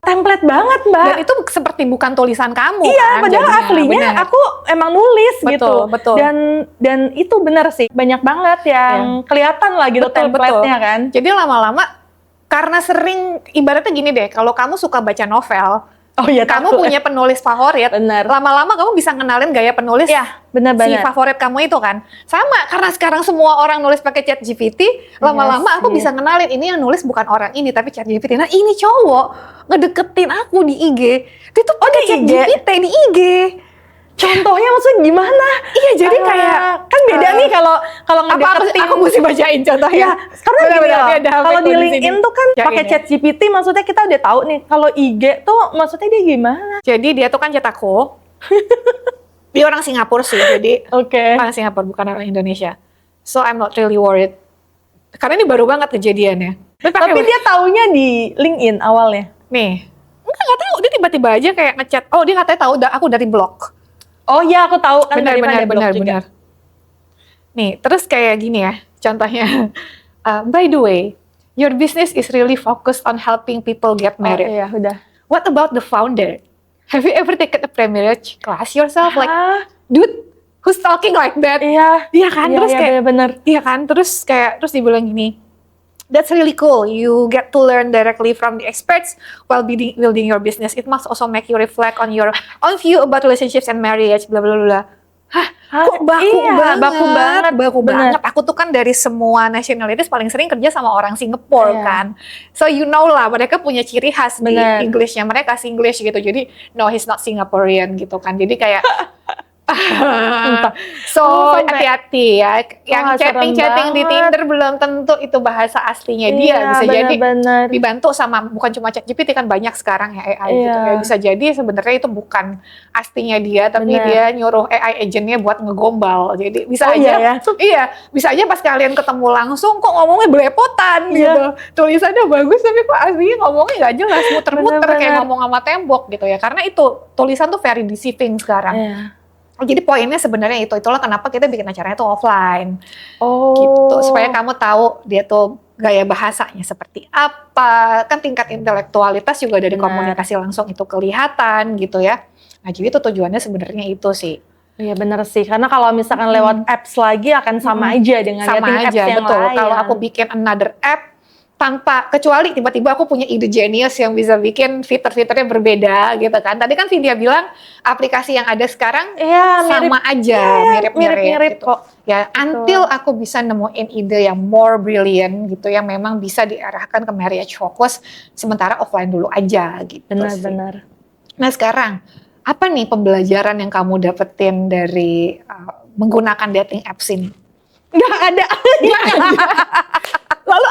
template banget Mbak. Dan itu seperti bukan tulisan kamu. Iya, padahal aslinya aku emang nulis gitu. Dan itu bener sih. Banyak banget yang kelihatan lah gitu template-nya kan. Jadi lama-lama karena sering, ibaratnya gini deh, kalau kamu suka baca novel, kamu punya penulis favorit, lama-lama kamu bisa ngenalin gaya penulis si favorit kamu itu kan. Sama, karena sekarang semua orang nulis pakai chat GPT, lama-lama aku bisa ngenalin, ini yang nulis bukan orang ini, tapi chat GPT. Nah ini cowok ngedeketin aku di IG, dia tuh pakai chat GPT di IG. Contohnya maksudnya gimana? Iya, jadi kayak kan beda nih kalau ngedeketin. Aku mesti bacain contohnya. Karena gini kalau di LinkedIn tuh kan pakai chat GPT, maksudnya kita udah tahu nih. Kalau IG tuh maksudnya dia gimana? Jadi dia tuh kan chat aku. Dia orang Singapura sih, jadi orang Singapura bukan orang Indonesia. So I'm not really worried. Karena ini baru banget kejadiannya. Tapi dia taunya di LinkedIn awalnya. Nih, nggak tahu, dia tiba-tiba aja kayak ngechat. Oh dia katanya tahu aku dari blog. Oh iya, aku tahu kan benar. Nih, terus kayak gini ya, contohnya. By the way, your business is really focused on helping people get married. Oh iya, udah. What about the founder? Have you ever taken a pre-marriage class yourself? Like, Ah, dude, who's talking like that? iya. Iya kan? Terus kayak, bener-bener. iya kan? Terus dibilang gini, that's really cool. You get to learn directly from the experts while building your business. It must also make you reflect on your own view about relationships and marriage, bla bla bla. Kok baku banget, baku bener. banget. Aku tuh kan dari semua nationalities paling sering kerja sama orang Singapura Iya. kan. So you know lah, mereka punya ciri khas Bener. di Englishnya. Mereka Singlish gitu. Jadi no, he's not Singaporean gitu kan. Jadi kayak so sampai- hati-hati ya. Yang Wah, serem chatting-chatting di banget. Tinder belum tentu itu bahasa aslinya dia. Iya, Bisa jadi bener-bener. dibantu sama, bukan cuma ChatGPT kan, banyak sekarang ya AI gitu Iya. ya. Bisa jadi sebenarnya itu bukan aslinya dia, tapi Bener. dia nyuruh AI agentnya buat ngegombal. Jadi bisa Oh, aja, iya ya? iya, bisa aja pas kalian ketemu langsung kok ngomongnya belepotan Iya. gitu. Tulisannya bagus tapi kok aslinya ngomongnya nggak jelas, muter-muter kayak Bener-bener. ngomong sama tembok gitu ya. Karena itu tulisan tuh very deceiving sekarang. Iya. Jadi poinnya sebenarnya itulah kenapa kita bikin acaranya tuh offline. Oh. Gitu, supaya kamu tahu dia tuh gaya bahasanya seperti apa, kan tingkat intelektualitas juga dari Benar. komunikasi langsung itu kelihatan gitu ya. Nah jadi itu tujuannya sebenarnya itu sih. Iya bener sih, karena kalau misalkan lewat apps lagi akan sama aja dengan Sama dating apps aja, yang betul. lain. Kalau aku bikin another app, tanpa, kecuali tiba-tiba aku punya ide genius yang bisa bikin fitur-fiturnya berbeda gitu kan. Tadi kan Cynthia bilang aplikasi yang ada sekarang Iya, sama aja, mirip-mirip gitu. kok. Ya, until aku bisa nemuin ide yang more brilliant gitu, yang memang bisa diarahkan ke marriage focus, sementara offline dulu aja gitu sih. Benar-benar. Nah sekarang, apa nih pembelajaran yang kamu dapetin dari menggunakan dating apps ini? Nggak ada. Lalu,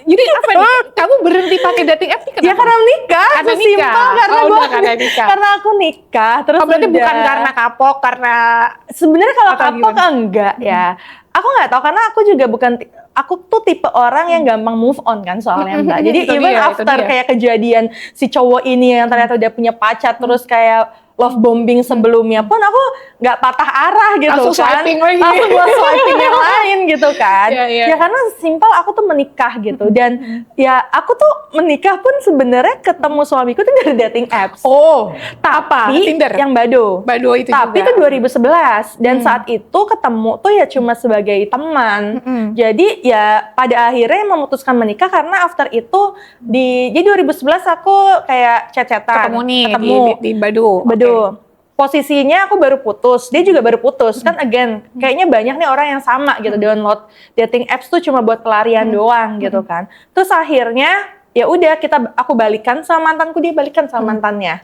jadi apa nih? Kamu berhenti pakai dating apps nih kenapa? Ya karena nikah, Karena sesimpel nikah. karena Oh, gua udah karena nikah. karena aku nikah terus Oh, berarti udah. bukan karena kapok, karena Sebenarnya kalau Atau kapok gimana? enggak ya. Aku nggak tahu karena aku juga bukan aku tuh tipe orang yang gampang move on kan soalnya Mbak. Jadi Itu even dia, itu after dia. kayak kejadian si cowok ini yang ternyata udah punya pacar terus kayak love bombing sebelumnya pun aku nggak patah arah gitu Langsung kan. swiping lagi. Langsung gua swiping yang lain gitu kan. Iya, iya. Ya karena simpel aku tuh menikah gitu dan ya aku tuh menikah pun sebenarnya ketemu suamiku tuh dari dating apps. oh, Tapi Tinder? yang Bado. Bado itu Tapi juga. itu 2011 dan saat itu ketemu tuh ya cuma sebagai teman. Jadi ya pada akhirnya memutuskan menikah karena after itu jadi 2011 aku kayak chat-chatan. ketemu nih ketemu di Bado. Bado. Posisinya aku baru putus, dia juga baru putus. Kan again, kayaknya banyak nih orang yang sama gitu download dating apps tuh cuma buat pelarian doang gitu kan. Terus akhirnya ya udah aku balikan sama mantanku, dia balikan sama mantannya.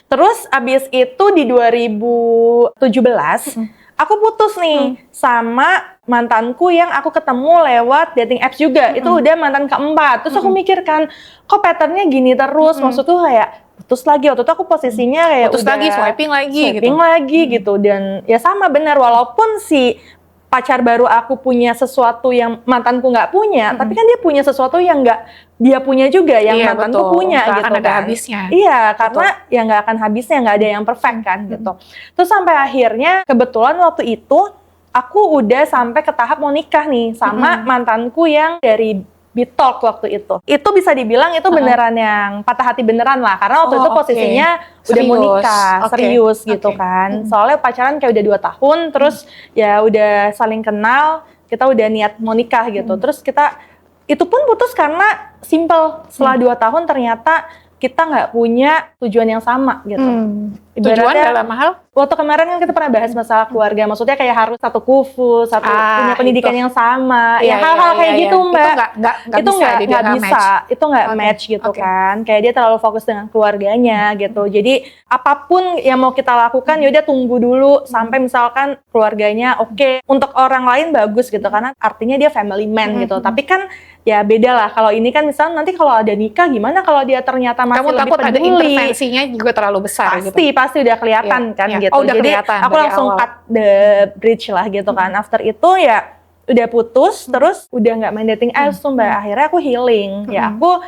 Terus abis itu di 2017 aku putus nih sama mantanku yang aku ketemu lewat dating apps juga. Itu udah mantan keempat. Terus aku mikirkan kok patternnya gini terus. Maksudku kayak putus lagi. Waktu itu aku posisinya kayak Putus udah lagi, swiping lagi swiping gitu. lagi gitu. Dan ya sama benar walaupun si pacar baru aku punya sesuatu yang mantanku nggak punya, tapi kan dia punya sesuatu yang nggak dia punya juga, yang Iya, mantanku betul. punya Nggak gitu akan ada kan. habisnya. Iya, karena ya nggak akan habisnya, nggak ada yang perfect kan gitu. Terus sampai akhirnya kebetulan waktu itu aku udah sampai ke tahap mau nikah nih sama mantanku yang dari Bitalk waktu itu. Itu bisa dibilang itu beneran yang patah hati beneran lah, karena waktu Oh, itu oke. posisinya udah mau Serius. nikah, Oke. serius gitu Oke. kan. Soalnya pacaran kayak udah 2 tahun, terus ya udah saling kenal, kita udah niat mau nikah gitu. Terus itu pun putus karena simple, setelah 2 tahun ternyata kita nggak punya tujuan yang sama gitu. Tujuan Ibaratnya- dalam hal? Waktu kemarin kan kita pernah bahas masalah keluarga, maksudnya kayak harus satu kufu, punya pendidikan itu. yang sama, Iya, ya hal-hal iya, kayak iya. gitu Mbak. Itu nggak Itu bisa, dia nggak nggak bisa, match. itu nggak Oke, match gitu oke. kan. Kayak dia terlalu fokus dengan keluarganya gitu. Jadi apapun yang mau kita lakukan, yaudah tunggu dulu sampai misalkan keluarganya oke. Untuk orang lain bagus gitu, karena artinya dia family man gitu. Tapi kan ya beda lah. Kalau ini kan misalnya nanti kalau ada nikah gimana kalau dia ternyata masih Kamu lebih takut ada peduli. intervensinya juga terlalu besar gitu. Pasti udah kelihatan Iya, kan iya. gitu. Oh, udah Jadi kelihatan aku dari langsung awal. cut the bridge lah gitu kan. After itu ya udah putus, terus udah nggak main dating apps tuh Mbak. Akhirnya aku healing. Ya aku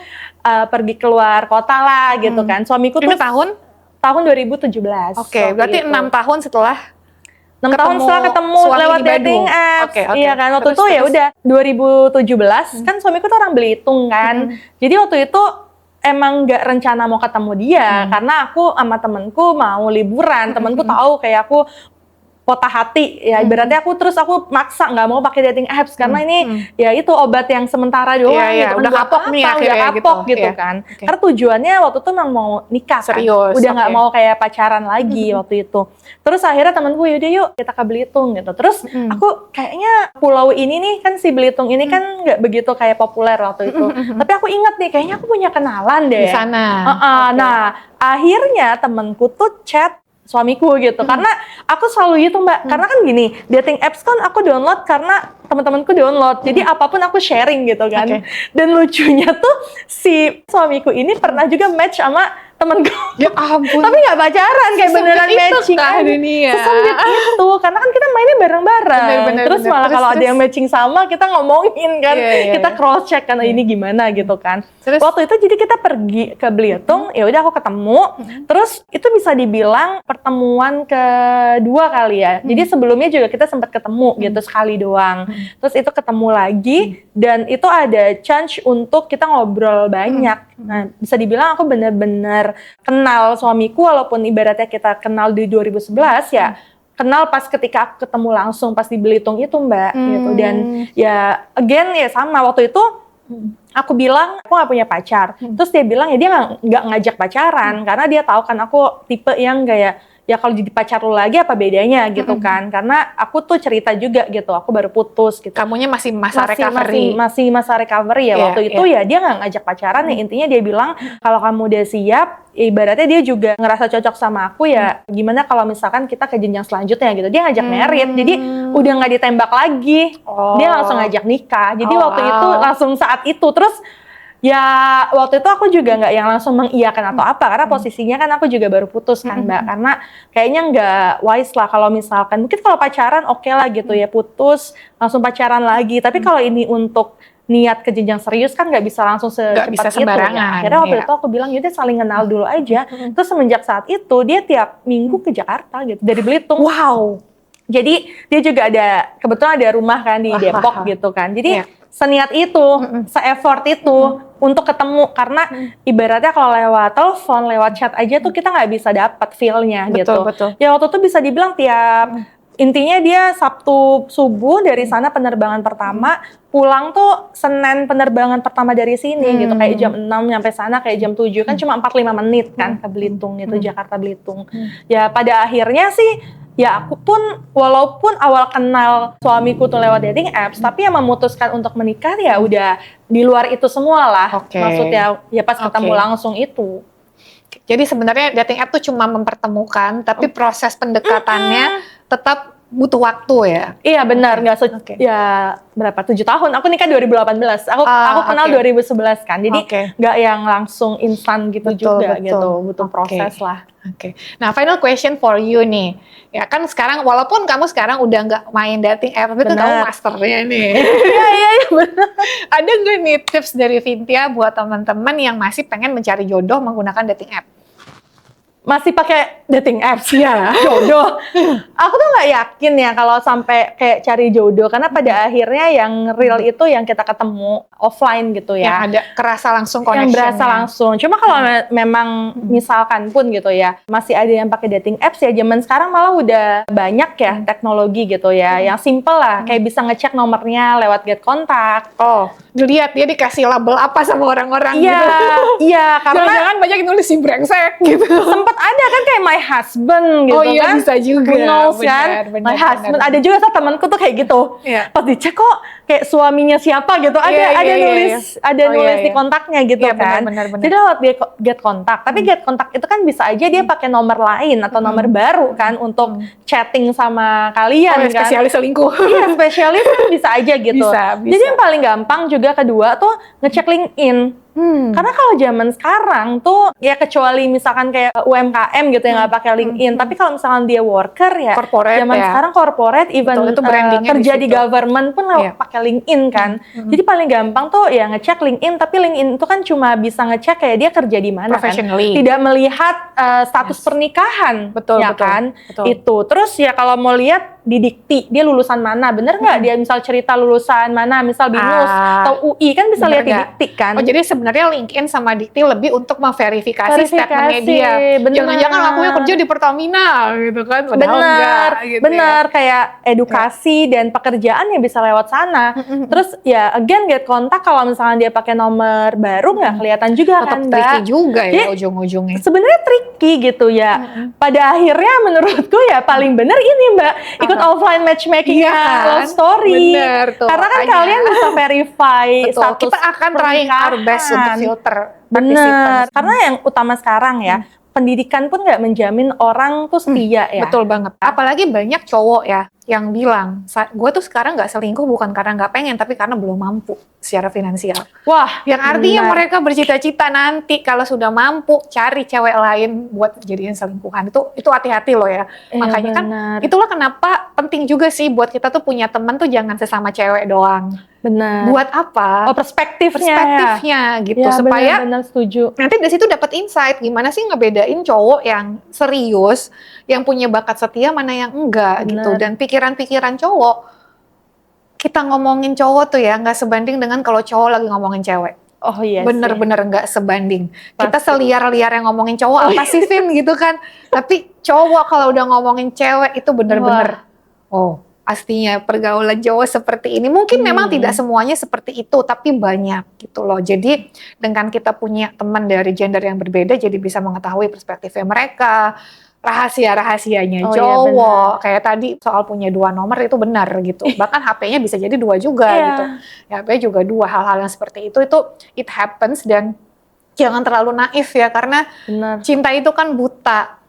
pergi keluar kota lah gitu kan. Suamiku Ini tuh tahun? 2017. Oke, waktu berarti itu. 6 tahun setelah 6 tahun setelah ketemu suami lewat di Badu. dating apps. Oke, oke. Iya kan, waktu Terus, itu ya terus. udah 2017 kan suamiku tuh orang Belitung kan. Jadi waktu itu emang nggak rencana mau ketemu dia karena aku sama temenku mau liburan. Temenku tahu kayak aku patah hati ya, ibaratnya aku maksa nggak mau pakai dating apps karena ini ya itu obat yang sementara doang gitu. Udah kapok nih udah kapok gitu kan. Karena tujuannya waktu itu memang mau nikah serius, kan. Udah nggak mau kayak pacaran lagi waktu itu. Terus akhirnya temanku yaudah yuk kita ke Belitung gitu. Terus aku kayaknya pulau ini nih kan, si Belitung ini kan nggak begitu kayak populer waktu itu. Tapi aku inget nih kayaknya aku punya kenalan deh di sana. Nah akhirnya temanku tuh chat suamiku gitu, karena aku selalu gitu Mbak, karena kan gini, dating apps kan aku download karena teman-temanku download, jadi apapun aku sharing gitu kan. Dan lucunya tuh si suamiku ini pernah juga match sama temenku. Ya ampun. Tapi nggak pacaran, kayak beneran matching aja. Dunia. Sesempit itu, karena kan kita mainnya bareng-bareng. Terus malah kalau ada yang matching sama, kita ngomongin kan, kita cross check kan ini gimana gitu kan. Waktu itu jadi kita pergi ke Belitung, ya udah aku ketemu. Terus itu bisa dibilang pertemuan kedua kali ya. Jadi sebelumnya juga kita sempat ketemu gitu sekali doang. Terus itu ketemu lagi dan itu ada chance untuk kita ngobrol banyak. Nah, bisa dibilang aku benar-benar kenal suamiku, walaupun ibaratnya kita kenal di 2011 ya, kenal pas ketika aku ketemu langsung pas di Belitung itu Mbak gitu. Dan ya again ya sama waktu itu aku bilang aku nggak punya pacar, terus dia bilang ya dia nggak ngajak pacaran karena dia tahu kan aku tipe yang kayak ya kalau jadi pacar lu lagi apa bedanya gitu kan, karena aku tuh cerita juga gitu aku baru putus gitu. Kamunya masih masa recovery. Masih masa recovery ya waktu itu ya dia nggak ngajak pacaran ya, intinya dia bilang kalau kamu udah siap, ibaratnya dia juga ngerasa cocok sama aku ya, gimana kalau misalkan kita ke jenjang selanjutnya gitu. Dia ngajak merit, jadi udah nggak ditembak lagi, dia langsung ngajak nikah. Jadi waktu itu langsung saat itu. Terus ya waktu itu aku juga nggak yang langsung mengiyakan atau apa, karena posisinya kan aku juga baru putus kan Mbak, karena kayaknya nggak wise lah kalau misalkan, mungkin kalau pacaran oke lah gitu ya, putus langsung pacaran lagi, tapi kalau ini untuk niat ke jenjang serius kan nggak bisa langsung secepat itu ya. Akhirnya waktu itu aku bilang yaudah saling kenal dulu aja. Terus semenjak saat itu dia tiap minggu ke Jakarta gitu dari Belitung. Wow. Jadi dia juga ada, kebetulan ada rumah kan di Depok gitu kan. Jadi seniat itu, se-effort itu untuk ketemu, karena ibaratnya kalau lewat telepon, lewat chat aja tuh kita nggak bisa dapat feel-nya gitu. Ya waktu itu bisa dibilang tiap intinya dia Sabtu subuh dari sana penerbangan pertama, pulang tuh Senin penerbangan pertama dari sini gitu, kayak jam 6 nyampe sana kayak jam 7 kan cuma 45 menit kan ke Belitung itu, Jakarta Belitung. Ya pada akhirnya sih ya aku pun walaupun awal kenal suamiku tuh lewat dating apps, tapi yang memutuskan untuk menikah ya udah di luar itu semua lah. Maksudnya ya pas ketemu langsung itu. Jadi sebenarnya dating app tuh cuma mempertemukan, tapi proses pendekatannya tetap butuh waktu ya. Iya benar, nggak ya berapa 7 tahun. Aku nikah 2018. Aku kenal 2011 kan. Jadi nggak yang langsung instan gitu juga gitu. Butuh proses lah. Nah, final question for you nih. Ya kan sekarang walaupun kamu sekarang udah nggak main dating app, tapi kamu masternya nih. Iya benar. Ada nggak nih tips dari Vintia buat teman-teman yang masih pengen mencari jodoh menggunakan dating app? Masih pakai dating apps ya, jodoh. Aku tuh nggak yakin ya kalau sampai kayak cari jodoh, karena pada akhirnya yang real itu yang kita ketemu offline gitu ya. Yang ada kerasa langsung connection. Yang berasa langsung. Cuma kalau memang misalkan pun gitu ya, masih ada yang pakai dating apps ya, zaman sekarang malah udah banyak ya teknologi gitu ya, yang simple lah, kayak bisa ngecek nomornya lewat get kontak. Dilihat dia dikasih label apa sama orang-orang gitu. Iya, karena jangan banyak yang nulis si brengsek gitu. Sempet ada kan kayak my husband gitu kan. Oh iya bisa juga. My husband. Ada juga temanku tuh kayak gitu. Pas dicek kok kayak suaminya siapa gitu. Ada nulis di kontaknya gitu kan. Jadi lewat get kontak. Tapi get kontak itu kan bisa aja dia pakai nomor lain atau nomor baru kan untuk chatting sama kalian kan. Spesialis selingkuh. Iya spesialis kan bisa aja gitu. Jadi yang paling gampang juga kedua tuh ngecek LinkedIn. Karena kalau zaman sekarang tuh ya kecuali misalkan kayak UMKM gitu yang nggak pakai LinkedIn, tapi kalau misalkan dia worker ya corporate zaman sekarang corporate even itu kerja di government pun pakai LinkedIn kan. Jadi paling gampang tuh ya ngecek LinkedIn, tapi LinkedIn itu kan cuma bisa ngecek kayak dia kerja di mana kan, tidak melihat status pernikahan, kan. Itu terus ya kalau mau lihat di Dikti, dia lulusan mana, bener nggak dia misal cerita lulusan mana, misal BINUS atau UI, kan bisa lihat di Dikti kan. Oh, jadi sebenarnya LinkedIn sama Dikti lebih untuk memverifikasi statementnya dia. Jangan-jangan akunya kerja di Pertamina gitu kan, padahal enggak gitu. Bener, kayak edukasi dan pekerjaan yang bisa lewat sana. Terus ya again get kontak kalau misalnya dia pakai nomor baru nggak kelihatan juga. Tetap kan Mbak. tricky juga ya Jadi, ujung-ujungnya. Sebenarnya tricky gitu ya. Pada akhirnya menurutku ya paling bener ini Mbak, ikut offline matchmaking love story. Bener tuh. Karena kan makanya. kalian bisa verify status Kita akan trying our best untuk filter Bener. Karena yang utama sekarang ya, pendidikan pun nggak menjamin orang tuh setia ya. Betul banget. Apalagi banyak cowok ya yang bilang, gue tuh sekarang nggak selingkuh bukan karena nggak pengen, tapi karena belum mampu secara finansial. Wah, yang artinya mereka bercita-cita nanti kalau sudah mampu cari cewek lain buat jadiin selingkuhan. Itu hati-hati loh ya. Makanya kan itulah kenapa penting juga sih buat kita tuh punya teman tuh jangan sesama cewek doang. Benar. Buat apa? Oh, perspektifnya gitu ya, supaya benar, setuju. Nanti dari situ dapat insight gimana sih ngebedain cowok yang serius, yang punya bakat setia mana yang enggak gitu. Dan pikiran-pikiran cowok, kita ngomongin cowok tuh ya nggak sebanding dengan kalau cowok lagi ngomongin cewek. Oh iya. Bener-bener nggak sebanding. Kita seliar-liar yang ngomongin cowok apa sih Vin gitu kan. Tapi cowok kalau udah ngomongin cewek itu bener-bener pastinya pergaulan cowok seperti ini. Mungkin memang tidak semuanya seperti itu, tapi banyak gitu loh. Jadi dengan kita punya teman dari gender yang berbeda, jadi bisa mengetahui perspektifnya mereka, rahasia-rahasianya cowok. Kayak tadi soal punya 2 nomor itu benar gitu. Bahkan HP-nya bisa jadi 2 juga gitu. Ya, HP juga 2, hal-hal yang seperti itu it happens dan jangan terlalu naif ya, karena cinta itu kan buta.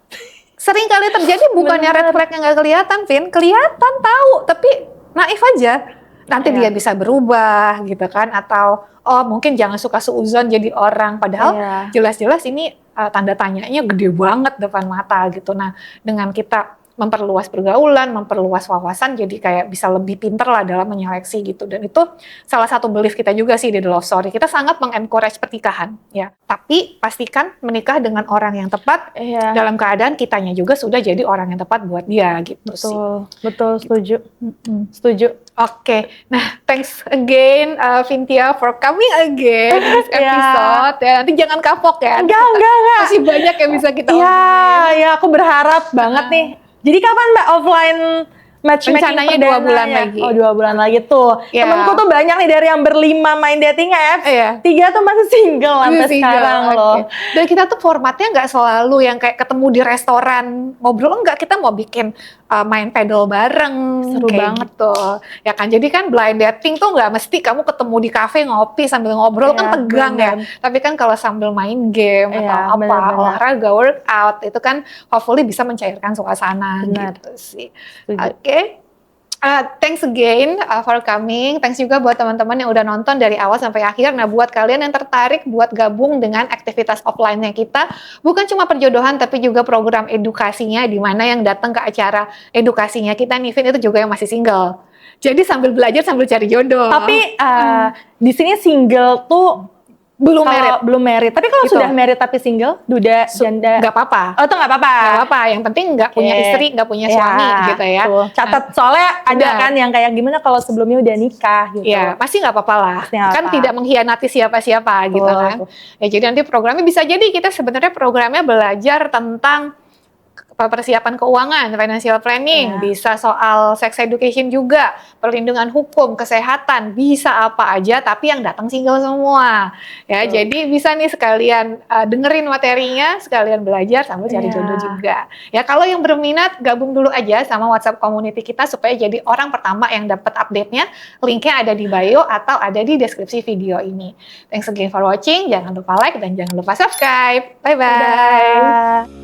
Sering kali terjadi bukannya red flag yang nggak kelihatan, Vin. Kelihatan, tahu, tapi naif aja. Nanti dia bisa berubah gitu kan. Atau, mungkin jangan suka suuzon jadi orang. Padahal jelas-jelas ini tanda tanyanya gede banget depan mata gitu. Nah, dengan kita memperluas pergaulan, memperluas wawasan, jadi kayak bisa lebih pinter lah dalam menyeleksi gitu. Dan itu salah satu belief kita juga sih di The Love Story. Kita sangat mengencourage pernikahan, ya. Tapi pastikan menikah dengan orang yang tepat, dalam keadaan kitanya juga sudah jadi orang yang tepat buat dia gitu sih. Betul, setuju. Setuju. Oke, nah thanks again Vintia for coming again in this episode. Ya, nanti jangan kapok ya. Enggak. Masih banyak yang bisa kita omongin. Ya, aku berharap banget nih. Jadi kapan Mbak offline matchmaking rencananya 2 bulan lagi. Oh, 2 bulan lagi tuh. Temenku tuh banyak nih dari yang berlima main dating apps. 3 tuh masih single sampai sekarang loh. Dan kita tuh formatnya nggak selalu yang kayak ketemu di restoran ngobrol, enggak, kita mau bikin main pedal bareng. Seru banget gitu. Ya kan, jadi kan blind dating tuh nggak mesti kamu ketemu di kafe ngopi sambil ngobrol, kan tegang ya. Tapi kan kalau sambil main game atau olahraga, workout, itu kan hopefully bisa mencairkan suasana gitu sih. Oke. Thanks again for coming. Thanks juga buat teman-teman yang udah nonton dari awal sampai akhir. Nah, buat kalian yang tertarik buat gabung dengan aktivitas offline-nya kita, bukan cuma perjodohan tapi juga program edukasinya, di mana yang datang ke acara edukasinya kita nih, Vin, itu juga yang masih single. Jadi sambil belajar sambil cari jodoh. Tapi di sini single tuh belum married. Tapi kalau sudah married tapi single, duda, janda, nggak apa-apa. Oh, itu nggak apa-apa. Nggak apa-apa. Yang penting nggak punya istri, nggak punya suami gitu ya. Catat, soalnya ada kan yang kayak gimana kalau sebelumnya udah nikah gitu. Iya, pasti nggak apa-apa lah. Kan tidak mengkhianati siapa-siapa gitu kan. Ya, jadi nanti programnya bisa jadi kita sebenarnya programnya belajar tentang persiapan keuangan, financial planning, bisa soal sex education juga, perlindungan hukum, kesehatan, bisa apa aja, tapi yang datang single semua. Ya, jadi bisa nih sekalian dengerin materinya, sekalian belajar sambil cari jodoh juga. Ya, kalau yang berminat gabung dulu aja sama WhatsApp community kita supaya jadi orang pertama yang dapat update-nya. Linknya ada di bio atau ada di deskripsi video ini. Thanks again for watching. Jangan lupa like dan jangan lupa subscribe. Bye-bye.